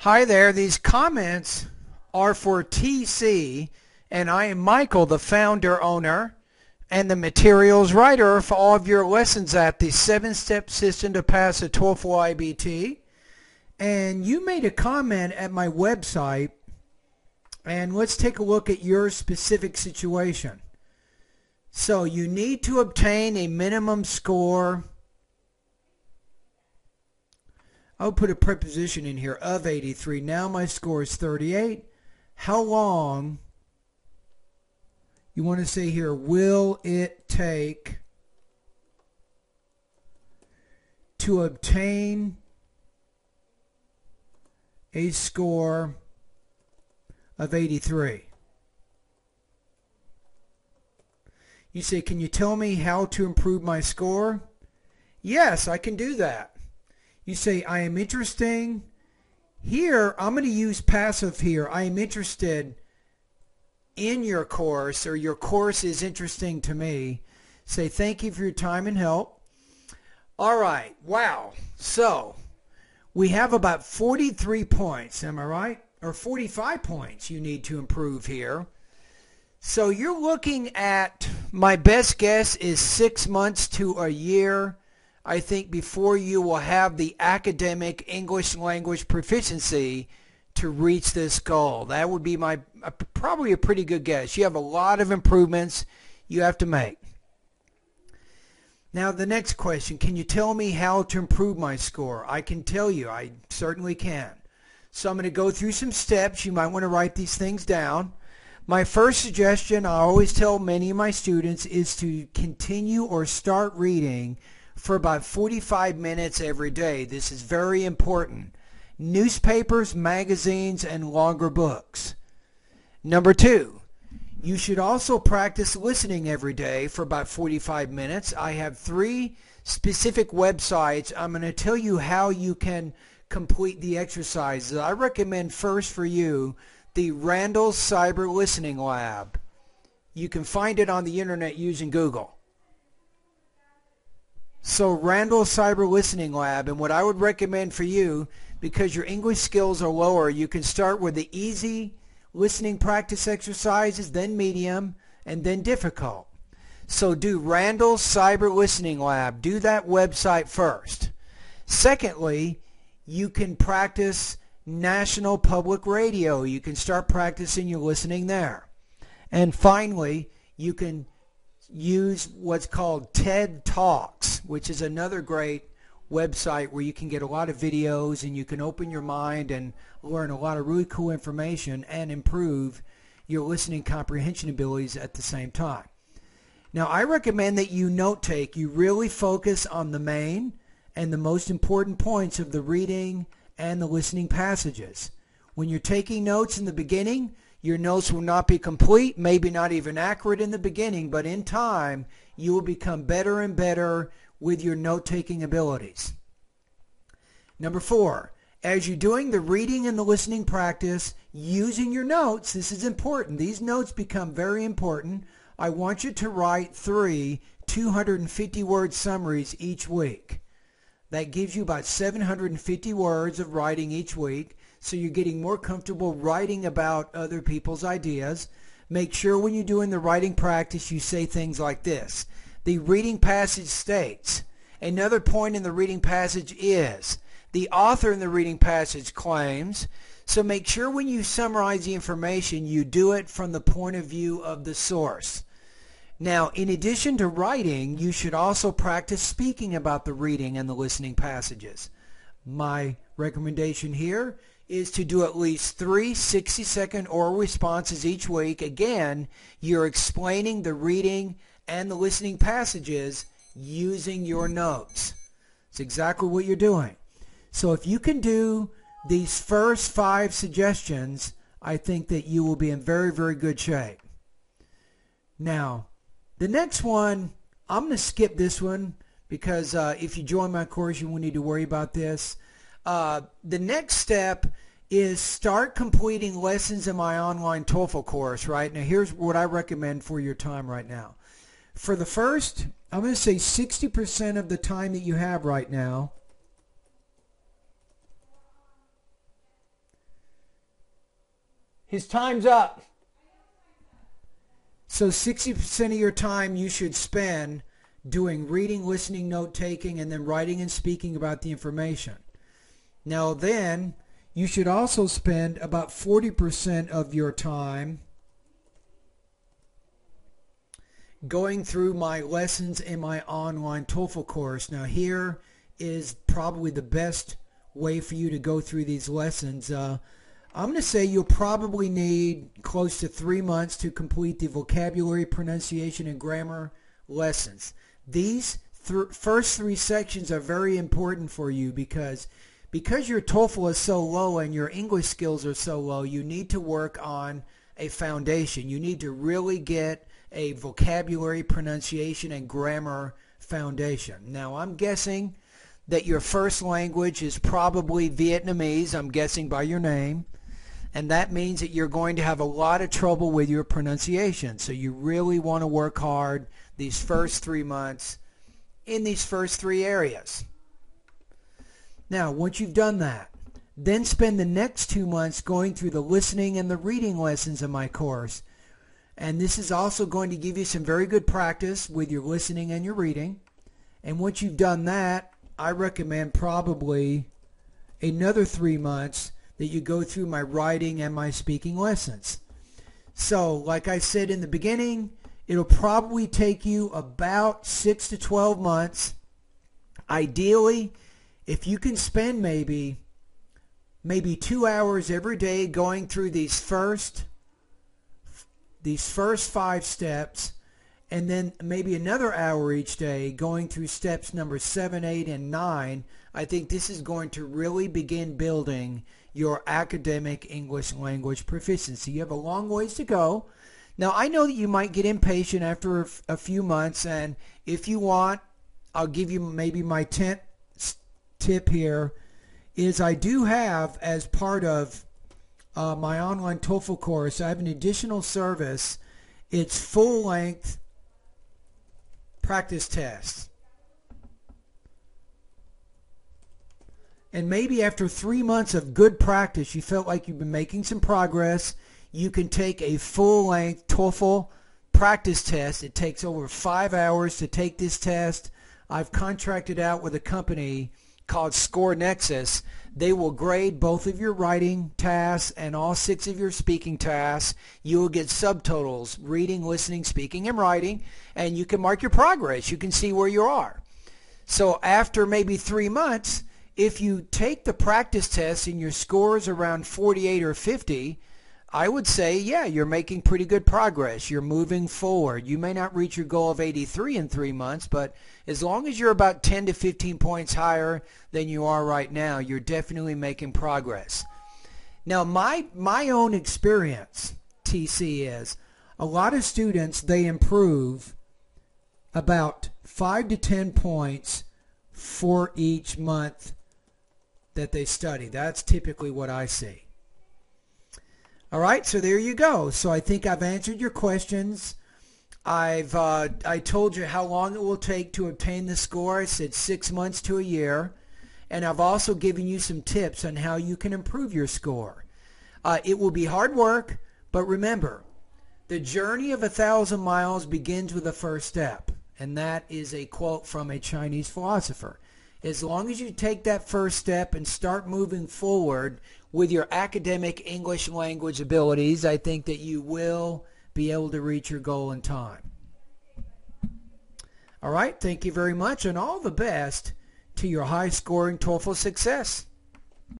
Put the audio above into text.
Hi there, these comments are for TC, and I am Michael, the founder, owner, and the materials writer for all of your lessons at the 7-step system to pass a TOEFL IBT. And you made a comment at my website, and let's take a look at your specific situation. So you need to obtain a minimum score. I'll put a preposition in here of 83. Now my score is 38. How long, you want to say here, will it take to obtain a score of 83? You say, can you tell me how to improve my score? Yes, I can do that. You say, I am interested. Here, I'm going to use passive here. I am interested in your course, or your course is interesting to me. Say, thank you for your time and help. All right. Wow. So, we have about 43 points. Am I right? Or 45 points you need to improve here. So, you're looking at, my best guess is 6 months to a year, I think, before you will have the academic English language proficiency to reach this goal. That would be probably a pretty good guess. You have a lot of improvements you have to make. Now the next question, can you tell me how to improve my score? I can tell you, I certainly can. So I'm going to go through some steps. You might want to write these things down. My first suggestion, I always tell many of my students, is to continue or start reading for about 45 minutes every day. This is very important. Newspapers, magazines, and longer books. Number 2, you should also practice listening every day for about 45 minutes. I have 3 specific websites. I'm going to tell you how you can complete the exercises. I recommend first for you the Randall Cyber Listening Lab. You can find it on the internet using Google. So Randall Cyber Listening Lab, and what I would recommend for you, because your English skills are lower, you can start with the easy listening practice exercises, then medium, and then difficult. So do Randall Cyber Listening Lab. Do that website first. Secondly, you can practice National Public Radio. You can start practicing your listening there. And finally, you can use what's called TED Talks, which is another great website where you can get a lot of videos and you can open your mind and learn a lot of really cool information and improve your listening comprehension abilities at the same time. Now, I recommend that you note take. You really focus on the main and the most important points of the reading and the listening passages. When you're taking notes in the beginning, your notes will not be complete, maybe not even accurate in the beginning, but in time, you will become better and better with your note-taking abilities. Number 4, as you're doing the reading and the listening practice, using your notes, this is important. These notes become very important. I want you to write 3 250-word summaries each week. That gives you about 750 words of writing each week. So you're getting more comfortable writing about other people's ideas. Make sure when you're doing the writing practice you say things like this. The reading passage states. Another point in the reading passage is. The author in the reading passage claims. So make sure when you summarize the information you do it from the point of view of the source. Now, in addition to writing, you should also practice speaking about the reading and the listening passages. My recommendation here is to do at least 3 60-second oral responses each week. Again, you're explaining the reading and the listening passages using your notes. It's exactly what you're doing. So if you can do these first 5 suggestions, I think that you will be in very, very good shape. Now, the next one, I'm going to skip this one because if you join my course, you won't need to worry about this. The next step is start completing lessons in my online TOEFL course, right? Now here's what I recommend for your time right now. For the first, I'm going to say 60% of the time that you have right now, His time's up. So 60% of your time you should spend doing reading, listening, note-taking, and then writing and speaking about the information. Now then, you should also spend about 40% of your time going through my lessons in my online TOEFL course. Now here is probably the best way for you to go through these lessons. I'm going to say you'll probably need close to 3 months to complete the vocabulary, pronunciation, and grammar lessons. These first 3 sections are very important for you because your TOEFL is so low and your English skills are so low. You need to work on a foundation. You need to really get a vocabulary, pronunciation, and grammar foundation. Now, I'm guessing that your first language is probably Vietnamese, I'm guessing by your name, and that means that you're going to have a lot of trouble with your pronunciation. So you really want to work hard these first 3 months in these first 3 areas. Now, once you've done that, then spend the next 2 months going through the listening and the reading lessons in my course. And this is also going to give you some very good practice with your listening and your reading. And once you've done that, I recommend probably another 3 months that you go through my writing and my speaking lessons. So, like I said in the beginning, it'll probably take you about 6 to 12 months. Ideally, if you can spend maybe 2 hours every day going through these first 5 steps, and then maybe another hour each day going through steps number 7, 8, and 9, I think this is going to really begin building your academic English language proficiency. You have a long ways to go. Now, I know that you might get impatient after a few months, and if you want, I'll give you maybe my 10th tip here, is I do have, as part of my online TOEFL course, I have an additional service. It's full-length practice tests. And maybe after 3 months of good practice, you felt like you've been making some progress, you can take a full-length TOEFL practice test. It takes over 5 hours to take this test. I've contracted out with a company called Score Nexus. They will grade both of your writing tasks and all 6 of your speaking tasks. You will get subtotals, reading, listening, speaking, and writing, and you can mark your progress. You can see where you are. So after maybe 3 months, if you take the practice test and your score is around 48 or 50, I would say, yeah, you're making pretty good progress. You're moving forward. You may not reach your goal of 83 in 3 months, but as long as you're about 10 to 15 points higher than you are right now, you're definitely making progress. Now, my own experience, TC, is a lot of students, they improve about 5 to 10 points for each month that they study. That's typically what I see. All right, so there you go. So I think I've answered your questions. I told you how long it will take to obtain the score. I said 6 months to a year. And I've also given you some tips on how you can improve your score. It will be hard work, but remember, the journey of 1,000 miles begins with the first step. And that is a quote from a Chinese philosopher. As long as you take that first step and start moving forward with your academic English language abilities, I think that you will be able to reach your goal in time. All right, thank you very much, and all the best to your high-scoring TOEFL success.